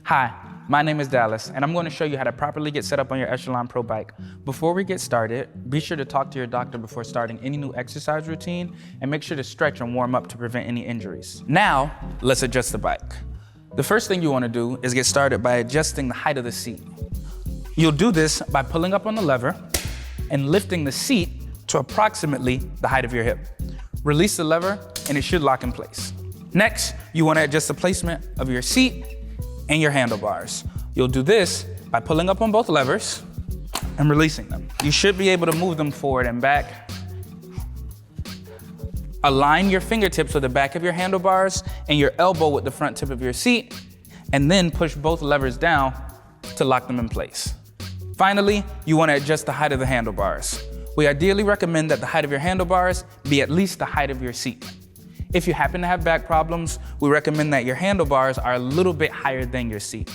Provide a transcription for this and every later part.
Hi, my name is Dallas, and I'm going to show you how to properly get set up on your Echelon Pro bike. Before we get started, be sure to talk to your doctor before starting any new exercise routine, and make sure to stretch and warm up to prevent any injuries. Now, let's adjust the bike. The first thing you want to do is get started by adjusting the height of the seat. You'll do this by pulling up on the lever and lifting the seat to approximately the height of your hip. Release the lever, and it should lock in place. Next, you want to adjust the placement of your seat and your handlebars. You'll do this by pulling up on both levers and releasing them. You should be able to move them forward and back. Align your fingertips with the back of your handlebars and your elbow with the front tip of your seat, and then push both levers down to lock them in place. Finally, you want to adjust the height of the handlebars. We ideally recommend that the height of your handlebars be at least the height of your seat. If you happen to have back problems, we recommend that your handlebars are a little bit higher than your seat.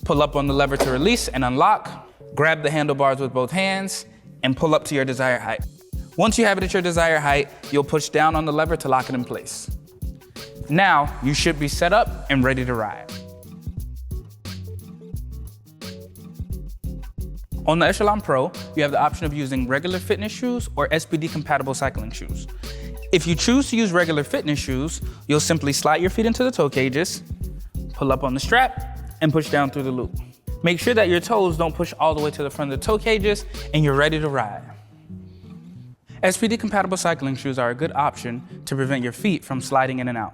Pull up on the lever to release and unlock, grab the handlebars with both hands, and pull up to your desired height. Once you have it at your desired height, you'll push down on the lever to lock it in place. Now, you should be set up and ready to ride. On the Echelon Pro, you have the option of using regular fitness shoes or SPD-compatible cycling shoes. If you choose to use regular fitness shoes, you'll simply slide your feet into the toe cages, pull up on the strap, and push down through the loop. Make sure that your toes don't push all the way to the front of the toe cages, and you're ready to ride. SPD-compatible cycling shoes are a good option to prevent your feet from sliding in and out.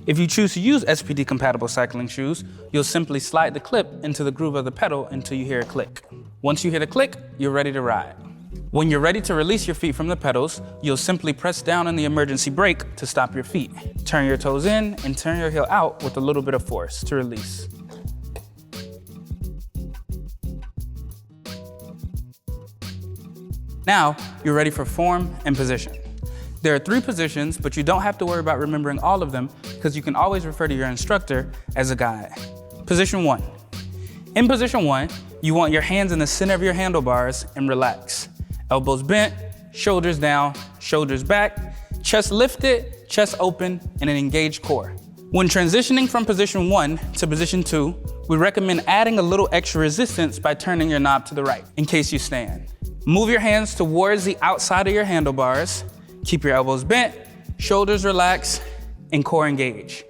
If you choose to use SPD-compatible cycling shoes, you'll simply slide the clip into the groove of the pedal until you hear a click. Once you hear the click, you're ready to ride. When you're ready to release your feet from the pedals, you'll simply press down on the emergency brake to stop your feet. Turn your toes in and turn your heel out with a little bit of force to release. Now, you're ready for form and position. There are 3 positions, but you don't have to worry about remembering all of them because you can always refer to your instructor as a guide. Position 1. In position 1, you want your hands in the center of your handlebars and relax. Elbows bent, shoulders down, shoulders back, chest lifted, chest open, and an engaged core. When transitioning from position 1 to position 2, we recommend adding a little extra resistance by turning your knob to the right in case you stand. Move your hands towards the outside of your handlebars. Keep your elbows bent, shoulders relaxed, and core engaged.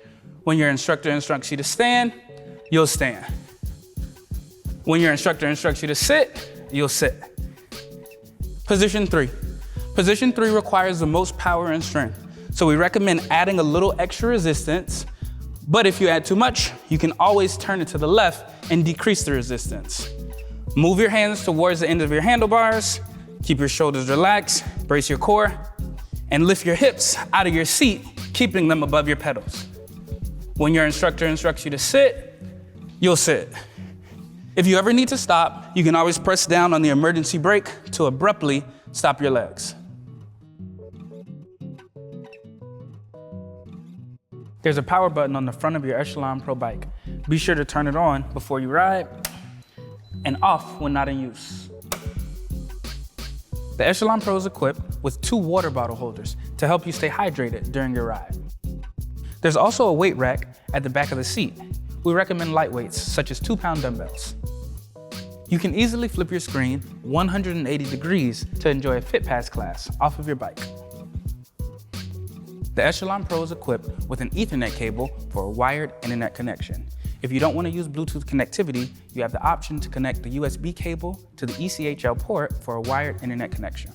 When your instructor instructs you to stand, you'll stand. When your instructor instructs you to sit, you'll sit. Position 3. Position 3 requires the most power and strength, so we recommend adding a little extra resistance, but if you add too much, you can always turn it to the left and decrease the resistance. Move your hands towards the end of your handlebars, keep your shoulders relaxed, brace your core, and lift your hips out of your seat, keeping them above your pedals. When your instructor instructs you to sit, you'll sit. If you ever need to stop, you can always press down on the emergency brake to abruptly stop your legs. There's a power button on the front of your Echelon Pro bike. Be sure to turn it on before you ride and off when not in use. The Echelon Pro is equipped with 2 water bottle holders to help you stay hydrated during your ride. There's also a weight rack at the back of the seat. We recommend light weights, such as 2-pound dumbbells. You can easily flip your screen 180 degrees to enjoy a Fit Pass class off of your bike. The Echelon Pro is equipped with an Ethernet cable for a wired internet connection. If you don't want to use Bluetooth connectivity, you have the option to connect the USB cable to the ECHL port for a wired internet connection.